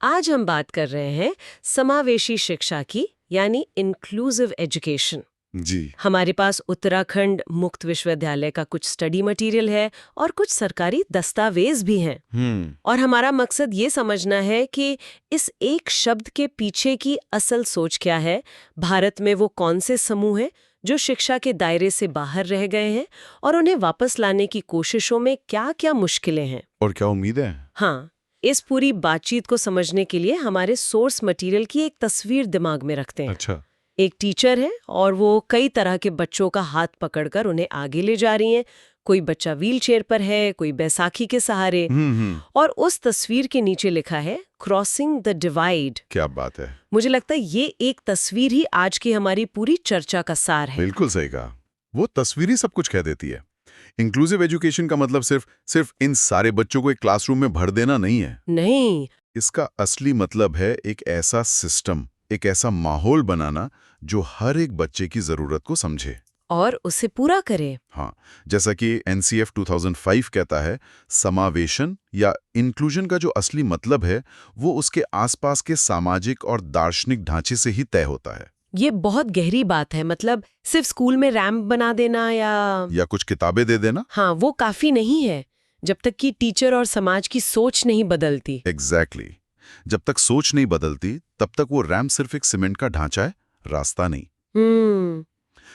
आज हम बात कर रहे हैं समावेशी शिक्षा की, यानी इंक्लूसिव एजुकेशन। जी। हमारे पास उत्तराखंड मुक्त विश्वविद्यालय का कुछ स्टडी मटेरियल है और कुछ सरकारी दस्तावेज भी हैं। और हमारा मकसद ये समझना है कि इस एक शब्द के पीछे की असल सोच क्या है, भारत में वो कौन से समूह हैं जो शिक्षा के दायरे से बाहर रह गए हैं और उन्हें वापस लाने की कोशिशों में क्या क्या मुश्किलें हैं और क्या उम्मीद है। हाँ, इस पूरी बातचीत को समझने के लिए हमारे सोर्स मटेरियल की एक तस्वीर दिमाग में रखते हैं। अच्छा। एक टीचर है और वो कई तरह के बच्चों का हाथ पकड़कर उन्हें आगे ले जा रही हैं। कोई बच्चा व्हीलचेयर पर है, कोई बैसाखी के सहारे। और उस तस्वीर के नीचे लिखा है क्रॉसिंग द डिवाइड। क्या बात है। मुझे लगता है ये एक तस्वीर ही आज की हमारी पूरी चर्चा का सार है। बिल्कुल सही कहा। वो तस्वीर ही सब कुछ कह देती है। इंक्लूसिव एजुकेशन का मतलब सिर्फ इन सारे बच्चों को एक क्लासरूम में भर देना नहीं है। नहीं, इसका असली मतलब है एक ऐसा सिस्टम, एक ऐसा माहौल बनाना जो हर एक बच्चे की जरूरत को समझे और उसे पूरा करे। हाँ, जैसा कि NCF 2005 कहता है, समावेशन या इंक्लूजन का जो असली मतलब है वो उसके आसपास के सामाजिक और दार्शनिक ढांचे से ही तय होता है। ये बहुत गहरी बात है। मतलब सिर्फ स्कूल में रैंप बना देना या कुछ किताबें दे देना, हाँ, वो काफी नहीं है जब तक कि टीचर और समाज की सोच नहीं बदलती। एग्जैक्टली। जब तक सोच नहीं बदलती तब तक वो रैंप सिर्फ एक सीमेंट का ढांचा है, रास्ता नहीं।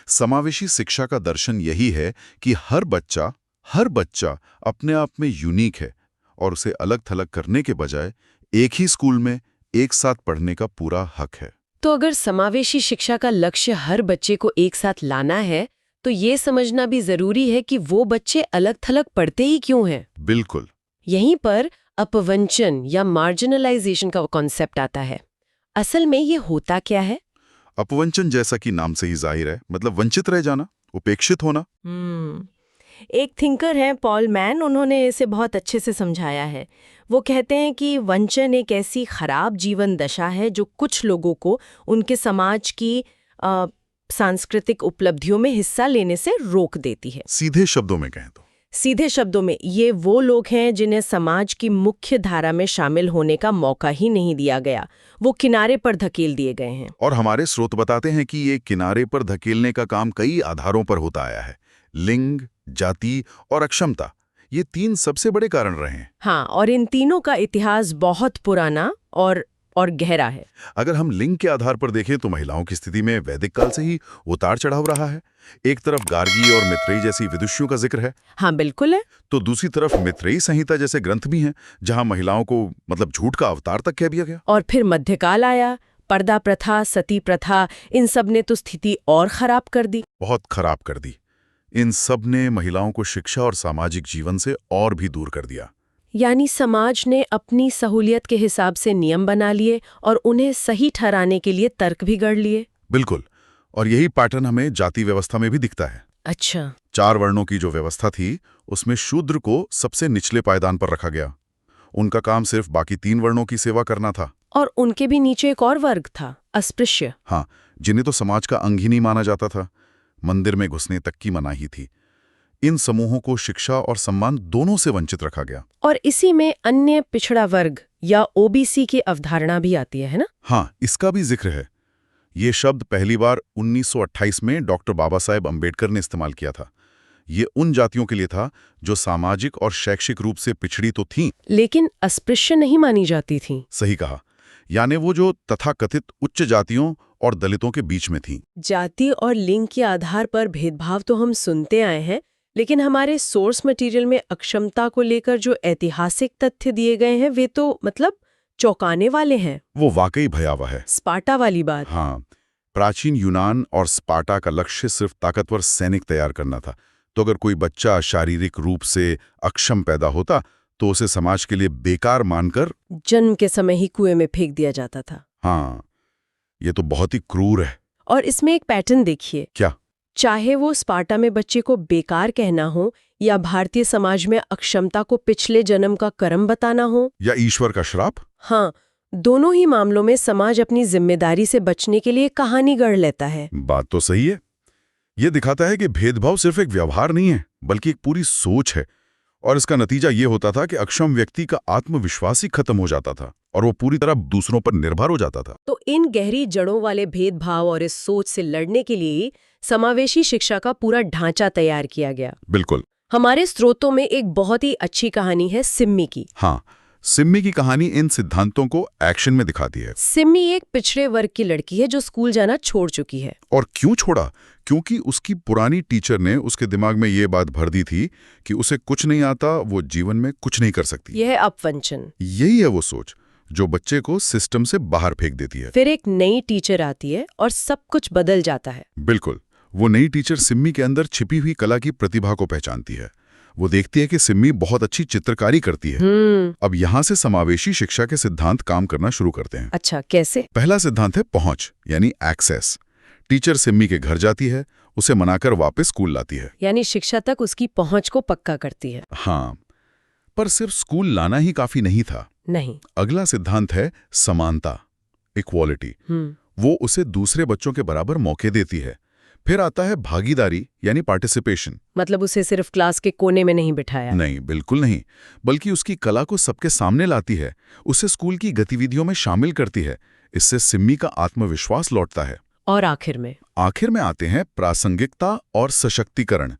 समावेशी शिक्षा का दर्शन यही है कि हर बच्चा अपने आप में यूनिक है और उसे अलग थलग करने के बजाय एक ही स्कूल में एक साथ पढ़ने का पूरा हक है। तो अगर समावेशी शिक्षा का लक्ष्य हर बच्चे को एक साथ लाना है तो ये समझना भी जरूरी है कि वो बच्चे अलग थलग पढ़ते ही क्यों हैं। बिल्कुल। यहीं पर अपवंचन या मार्जिनलाइजेशन का कॉन्सेप्ट आता है। असल में ये होता क्या है? अपवंचन जैसा कि नाम से ही जाहिर है, मतलब वंचित रह जाना, उपेक्षित होना। एक थिंकर हैं पॉल मैन, उन्होंने इसे बहुत अच्छे से समझाया है। वो कहते हैं कि वंचन एक ऐसी खराब जीवन दशा है जो कुछ लोगों को उनके समाज की सांस्कृतिक उपलब्धियों में हिस्सा लेने से रोक देती है। सीधे शब्दों में कहें तो सीधे शब्दों में ये वो लोग हैं जिन्हें समाज की मुख्य धारा में शामिल होने का मौका ही नहीं दिया गया, वो किनारे पर धकेल दिए गए हैं। और हमारे स्रोत बताते हैं कि ये किनारे पर धकेलने का काम कई आधारों पर होता आया है। लिंग, जाति और अक्षमता, ये तीन सबसे बड़े कारण रहे हैं। हाँ, और इन तीनों का इतिहास बहुत पुराना और गहरा है। अगर हम लिंग के आधार पर देखें तो महिलाओं की स्थिति में वैदिक काल से ही उतार चढ़ाव रहा है। एक तरफ गार्गी और मैत्रेयी जैसी विदुषियों का जिक्र है। हाँ बिल्कुल है। तो दूसरी तरफ मैत्रेयी संहिता जैसे ग्रंथ भी हैं जहां महिलाओं को मतलब झूठ का अवतार तक कह दिया गया। और फिर मध्यकाल आया, पर्दा प्रथा, सती प्रथा, इन सब ने तो स्थिति और खराब कर दी, बहुत खराब कर दी। इन सब ने महिलाओं को शिक्षा और सामाजिक जीवन से और भी दूर कर दिया। यानी समाज ने अपनी सहूलियत के हिसाब से नियम बना लिए और उन्हें सही ठहराने के लिए तर्क भी गढ़ लिए। बिल्कुल। और यही पैटर्न हमें जाति व्यवस्था में भी दिखता है। अच्छा। 4 वर्णों की जो व्यवस्था थी उसमें शूद्र को सबसे निचले पायदान पर रखा गया। उनका काम सिर्फ बाकी 3 वर्णों की सेवा करना था। और उनके भी नीचे एक और वर्ग था, अस्पृश्य। हाँ, जिन्हें तो समाज का अंग ही नहीं माना जाता था, मंदिर में घुसने तक की मनाही थी। इन समूहों को शिक्षा और सम्मान दोनों से वंचित रखा गया। और इसी में अन्य पिछड़ा वर्ग या OBC की अवधारणा भी आती है ना? हाँ, इसका भी जिक्र है। ये शब्द पहली बार 1928 में डॉक्टर बाबा साहेब अम्बेडकर ने इस्तेमाल किया था। ये उन जातियों के लिए था जो सामाजिक और शैक्षिक रूप से पिछड़ी तो थीं, लेकिन अस्पृश्य नहीं मानी जाती थीं। सही कहा, यानी वो जो तथाकथित उच्च जातियों और दलितों के बीच में थीं। जाति और लिंग के आधार पर भेदभाव तो हम सुनते आए हैं, लेकिन हमारे सोर्स मटेरियल में अक्षमता को लेकर जो ऐतिहासिक तथ्य दिए गए हैं वे तो मतलब चौंकाने वाले हैं। वो वाकई भयावह है। स्पार्टा वाली बात। हाँ, प्राचीन यूनान और स्पार्टा का लक्ष्य सिर्फ ताकतवर सैनिक तैयार करना था। तो अगर कोई बच्चा शारीरिक रूप से अक्षम पैदा होता तो उसे समाज के लिए बेकार मानकर जन्म के समय ही कुएं में फेंक दिया जाता था। हाँ, ये तो बहुत ही क्रूर है। और इसमें एक पैटर्न देखिए। क्या? चाहे वो स्पार्टा में बच्चे को बेकार कहना हो या भारतीय समाज में अक्षमता को पिछले जन्म का कर्म बताना हो या ईश्वर का श्राप। हाँ, दोनों ही मामलों में समाज अपनी जिम्मेदारी से बचने के लिए कहानी गढ़ लेता है। बात तो सही है। ये दिखाता है कि भेदभाव सिर्फ एक व्यवहार नहीं है बल्कि एक पूरी सोच है, और इसका नतीजा ये होता था कि अक्षम व्यक्ति का आत्मविश्वास ही खत्म हो जाता था और वो पूरी तरह दूसरों पर निर्भर हो जाता था। तो इन गहरी जड़ों वाले भेदभाव और इस सोच से लड़ने के लिए समावेशी शिक्षा का पूरा ढांचा तैयार किया गया। बिल्कुल। हमारे स्रोतों में एक बहुत ही अच्छी कहानी है सिम्मी की। हाँ, सिम्मी की कहानी इन सिद्धांतों को एक्शन में दिखाती है। सिम्मी एक पिछड़े वर्ग की लड़की है जो स्कूल जाना छोड़ चुकी है। और क्यों छोड़ा? क्योंकि उसकी पुरानी टीचर ने उसके दिमाग में ये बात भर दी थी कि उसे कुछ नहीं आता, वो जीवन में कुछ नहीं कर सकती। यह है अपवंचन। यही है वो सोच जो बच्चे को सिस्टम से बाहर फेंक देती है। फिर एक नई टीचर आती है और सब कुछ बदल जाता है। बिल्कुल। वो नई टीचर सिम्मी के अंदर छिपी हुई कला की प्रतिभा को पहचानती है। वो देखती है कि सिम्मी बहुत अच्छी चित्रकारी करती है। अब यहाँ से समावेशी शिक्षा के सिद्धांत काम करना शुरू करते हैं। अच्छा, कैसे? पहला सिद्धांत है पहुंच, यानी एक्सेस। टीचर सिम्मी के घर जाती है, उसे मनाकर वापस स्कूल लाती है। यानी शिक्षा तक उसकी पहुंच को पक्का करती है। हाँ, पर सिर्फ स्कूल लाना ही काफी नहीं था। नहीं। अगला सिद्धांत है समानता, इक्वालिटी। वो उसे दूसरे बच्चों के बराबर मौके देती है। फिर आता है भागीदारी, यानी पार्टिसिपेशन। मतलब उसे सिर्फ क्लास के कोने में नहीं बिठाया। नहीं, बिल्कुल नहीं, बल्कि उसकी कला को सबके सामने लाती है, उसे स्कूल की गतिविधियों में शामिल करती है। इससे सिम्मी का आत्मविश्वास लौटता है। और आखिर में आते हैं प्रासंगिकता और सशक्तिकरण,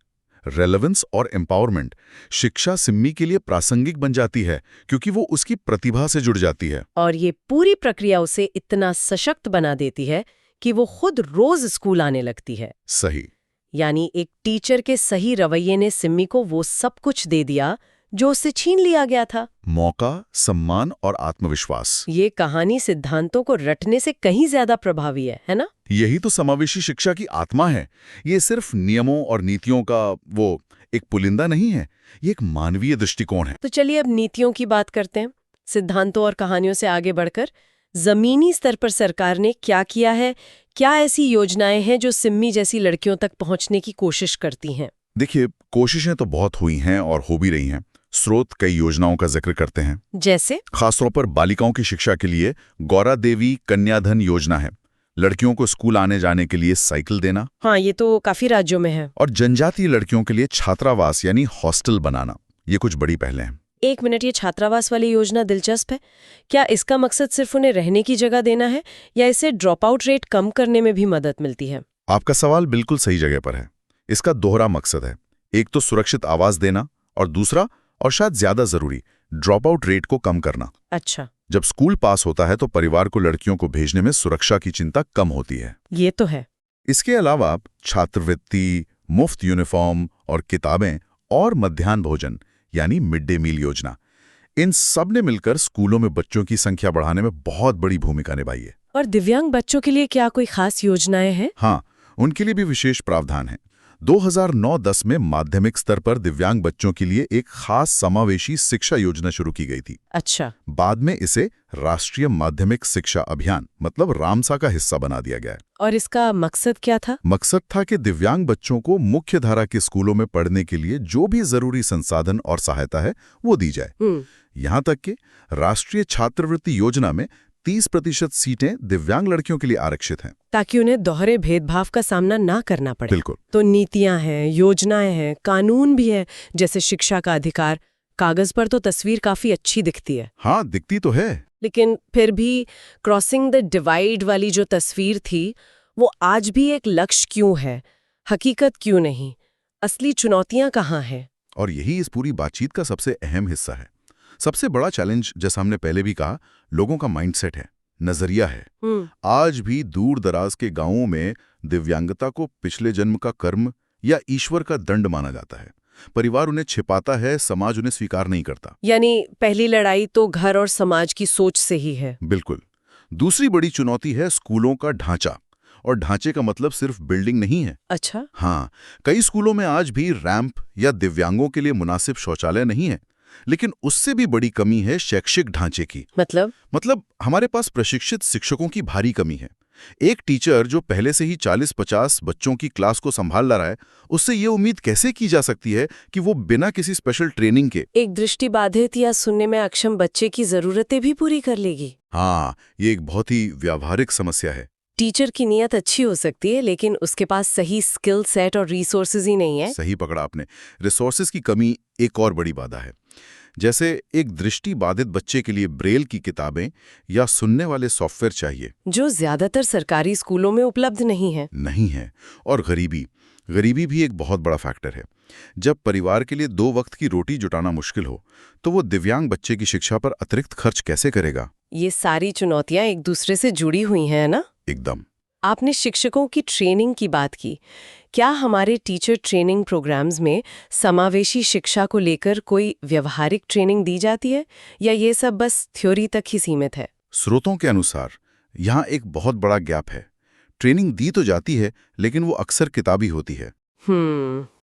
रेलेवेंस और एम्पावरमेंट। शिक्षा सिम्मी के लिए प्रासंगिक बन जाती है क्योंकि वो उसकी प्रतिभा से जुड़ जाती है। और ये पूरी प्रक्रिया उसे इतना सशक्त बना देती है कि वो खुद रोज स्कूल आने लगती है। सही। यानी एक टीचर के सही रवैये ने सिम्मी को वो सब कुछ दे दिया जो उससे छीन लिया गया था। मौका, सम्मान और आत्मविश्वास। ये कहानी सिद्धांतों को रटने से कहीं ज्यादा प्रभावी है ना? यही तो समावेशी शिक्षा की आत्मा है। ये सिर्फ नियमों और नीतियों का वो एक पुलिंदा नहीं है, ये एक मानवीय दृष्टिकोण है। तो चलिए अब नीतियों की बात करते हैं। सिद्धांतों और कहानियों से आगे बढ़कर जमीनी स्तर पर सरकार ने क्या किया है? क्या ऐसी योजनाएं हैं जो सिम्मी जैसी लड़कियों तक पहुंचने की कोशिश करती हैं? देखिए, कोशिशें तो बहुत हुई हैं और हो भी रही हैं। स्रोत कई योजनाओं का जिक्र करते हैं। जैसे? खासतौर पर बालिकाओं की शिक्षा के लिए गौरा देवी कन्याधन योजना है। लड़कियों को स्कूल आने जाने के लिए साइकिल देना। हाँ, ये तो काफी राज्यों में है। और जनजातीय लड़कियों के लिए छात्रावास यानी हॉस्टल बनाना। ये कुछ बड़ी पहलें हैं। एक मिनट, ये छात्रावास वाली योजना दिलचस्प है। क्या इसका मकसद सिर्फ उन्हें रहने की जगह देना है या इससे ड्रॉप आउट रेट कम करने में भी मदद मिलती है? आपका सवाल बिल्कुल सही जगह पर है। इसका दोहरा मकसद है, एक तो सुरक्षित आवास देना और दूसरा, और शायद ज्यादा जरूरी, ड्रॉप आउट रेट को कम करना। अच्छा। जब स्कूल पास होता है तो परिवार को लड़कियों को भेजने में सुरक्षा की चिंता कम होती है। ये तो है। इसके अलावा छात्रवृत्ति, मुफ्त यूनिफॉर्म और किताबें और मध्याह्न भोजन यानी मिड डे मील योजना, इन सब ने मिलकर स्कूलों में बच्चों की संख्या बढ़ाने में बहुत बड़ी भूमिका निभाई है। और दिव्यांग बच्चों के लिए क्या कोई खास योजनाएं हैं? हाँ, उनके लिए भी विशेष प्रावधान है। 2009-10 में माध्यमिक स्तर पर दिव्यांग बच्चों के लिए एक खास समावेशी शिक्षा योजना शुरू की गई थी। अच्छा। बाद में इसे राष्ट्रीय माध्यमिक शिक्षा अभियान मतलब रामसा का हिस्सा बना दिया गया है। और इसका मकसद क्या था? मकसद था कि दिव्यांग बच्चों को मुख्य धारा के स्कूलों में पढ़ने के लिए जो भी जरूरी संसाधन और सहायता है वो दी जाए। यहाँ तक कि राष्ट्रीय छात्रवृत्ति योजना में 30% सीटें दिव्यांग लड़कियों के लिए आरक्षित हैं, ताकि उन्हें दोहरे भेदभाव का सामना ना करना पड़े। बिल्कुल। तो नीतियां हैं, योजनाएं हैं, कानून भी है, जैसे शिक्षा का अधिकार। कागज पर तो तस्वीर काफी अच्छी दिखती है। हाँ, दिखती तो है, लेकिन फिर भी क्रॉसिंग द डिवाइड वाली जो तस्वीर थी वो आज भी एक लक्ष्य क्यों है? हकीकत क्यों नहीं? असली चुनौतियां कहाँ हैं? और यही इस पूरी बातचीत का सबसे अहम हिस्सा है। सबसे बड़ा चैलेंज, जैसा हमने पहले भी कहा, लोगों का माइंडसेट है, नजरिया है। आज भी दूर दराज के गांवों में दिव्यांगता को पिछले जन्म का कर्म या ईश्वर का दंड माना जाता है। परिवार उन्हें छिपाता है, समाज उन्हें स्वीकार नहीं करता। यानी पहली लड़ाई तो घर और समाज की सोच से ही है। बिल्कुल। दूसरी बड़ी चुनौती है स्कूलों का ढांचा। और ढांचे का मतलब सिर्फ बिल्डिंग नहीं है। अच्छा। हाँ, कई स्कूलों में आज भी रैंप या दिव्यांगों के लिए मुनासिब शौचालय नहीं है। लेकिन उससे भी बड़ी कमी है शैक्षिक ढांचे की। मतलब हमारे पास प्रशिक्षित शिक्षकों की भारी कमी है। एक टीचर जो पहले से ही 40-50 बच्चों की क्लास को संभाल रहा है, उससे ये उम्मीद कैसे की जा सकती है कि वो बिना किसी स्पेशल ट्रेनिंग के एक दृष्टिबाधित या सुनने में अक्षम बच्चे की जरूरतें भी पूरी कर लेगी? हाँ, ये एक बहुत ही व्यावहारिक समस्या है। टीचर की नीयत अच्छी हो सकती है लेकिन उसके पास सही स्किल सेट और रिसोर्सेज ही नहीं है। सही पकड़ा आपने। रिसोर्सेज की कमी एक और बड़ी बाधा है। जैसे एक दृष्टि बाधित बच्चे के लिए ब्रेल की किताबें या सुनने वाले सॉफ्टवेयर चाहिए, जो ज्यादातर सरकारी स्कूलों में उपलब्ध नहीं है। और गरीबी भी एक बहुत बड़ा फैक्टर है। जब परिवार के लिए 2 वक्त की रोटी जुटाना मुश्किल हो तो वो दिव्यांग बच्चे की शिक्षा पर अतिरिक्त खर्च कैसे करेगा? ये सारी चुनौतियां एक दूसरे से जुड़ी हुई हैं ना। एकदम। आपने शिक्षकों की ट्रेनिंग की बात की। क्या हमारे टीचर ट्रेनिंग प्रोग्राम्स में समावेशी शिक्षा को लेकर कोई व्यवहारिक ट्रेनिंग दी जाती है या ये सब बस थ्योरी तक ही सीमित है? स्रोतों के अनुसार यहाँ एक बहुत बड़ा गैप है। ट्रेनिंग दी तो जाती है लेकिन वो अक्सर किताबी होती है।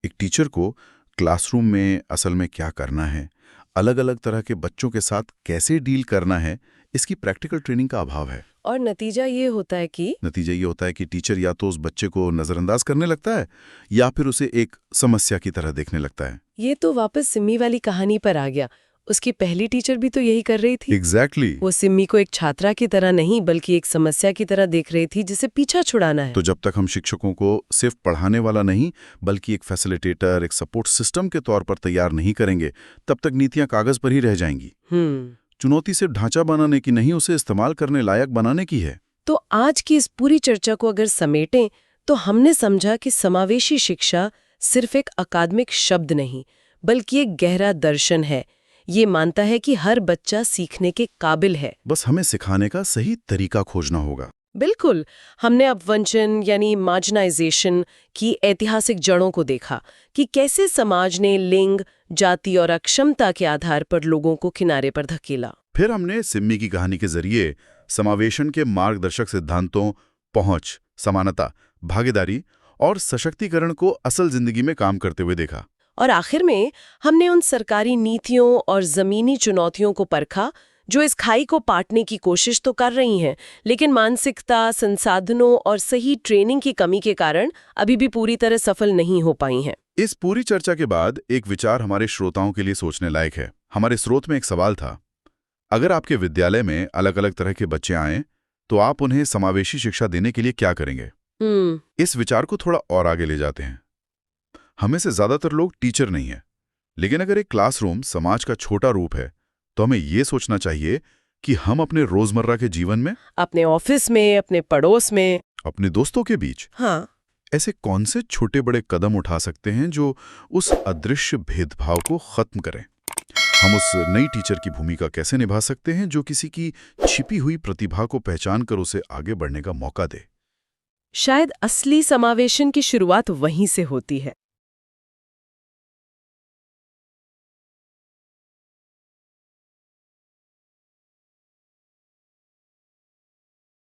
एक टीचर को क्लासरूम में असल में क्या करना है, अलग अलग तरह के बच्चों के साथ कैसे डील करना है, इसकी प्रैक्टिकल ट्रेनिंग का अभाव है। और नतीजा ये होता है कि टीचर या तो उस बच्चे को नजरअंदाज करने लगता है या फिर उसे एक समस्या की तरह देखने लगता है। ये तो वापस सिम्मी वाली कहानी पर आ गया। उसकी पहली टीचर भी तो यही कर रही थी। एग्जैक्टली। वो सिम्मी को एक छात्रा की तरह नहीं बल्कि एक समस्या की तरह देख रही थी जिसे पीछा छुड़ाना है। तो जब तक हम शिक्षकों को सिर्फ पढ़ाने वाला नहीं बल्कि एक फैसिलिटेटर, एक सपोर्ट सिस्टम के तौर पर तैयार नहीं करेंगे, तब तक नीतियां कागज पर ही रह जाएंगी। चुनौती सिर्फ ढांचा बनाने की नहीं, उसे इस्तेमाल करने लायक बनाने की है। तो आज की इस पूरी चर्चा को अगर समेटें तो हमने समझा कि समावेशी शिक्षा सिर्फ एक अकादमिक शब्द नहीं बल्कि एक गहरा दर्शन है। ये मानता है कि हर बच्चा सीखने के काबिल है, बस हमें सिखाने का सही तरीका खोजना होगा। बिल्कुल। हमने अपवंचन यानी मार्जिनाइजेशन की ऐतिहासिक जड़ों को देखा कि कैसे समाज ने लिंग, जाति और अक्षमता के आधार पर लोगों को किनारे पर धकेला। फिर हमने सिम्मी की कहानी के जरिए समावेशन के मार्गदर्शक सिद्धांतों, पहुंच, समानता, भागीदारी और सशक्तिकरण को असल जिंदगी में काम करते हुए देखा। और आखिर में हमने उन सरकारी नीतियों और जमीनी चुनौतियों को परखा जो इस खाई को पाटने की कोशिश तो कर रही हैं, लेकिन मानसिकता, संसाधनों और सही ट्रेनिंग की कमी के कारण अभी भी पूरी तरह सफल नहीं हो पाई हैं। इस पूरी चर्चा के बाद एक विचार हमारे श्रोताओं के लिए सोचने लायक है। हमारे स्रोत में एक सवाल था, अगर आपके विद्यालय में अलग अलग तरह के बच्चे आएं, तो आप उन्हें समावेशी शिक्षा देने के लिए क्या करेंगे? इस विचार को थोड़ा और आगे ले जाते हैं। हमें से ज्यादातर लोग टीचर नहीं हैं, लेकिन अगर एक क्लासरूम समाज का छोटा रूप है, तो हमें ये सोचना चाहिए कि हम अपने रोजमर्रा के जीवन में, अपने ऑफिस में, अपने पड़ोस में, अपने दोस्तों के बीच, ऐसे कौन से छोटे बड़े कदम उठा सकते हैं जो उस अदृश्य भेदभाव को खत्म करें? हम उस नई टीचर की भूमिका कैसे निभा सकते हैं जो किसी की छिपी हुई प्रतिभा को पहचान कर उसे आगे बढ़ने का मौका दे? शायद असली समावेशन की शुरुआत वहीं से होती है।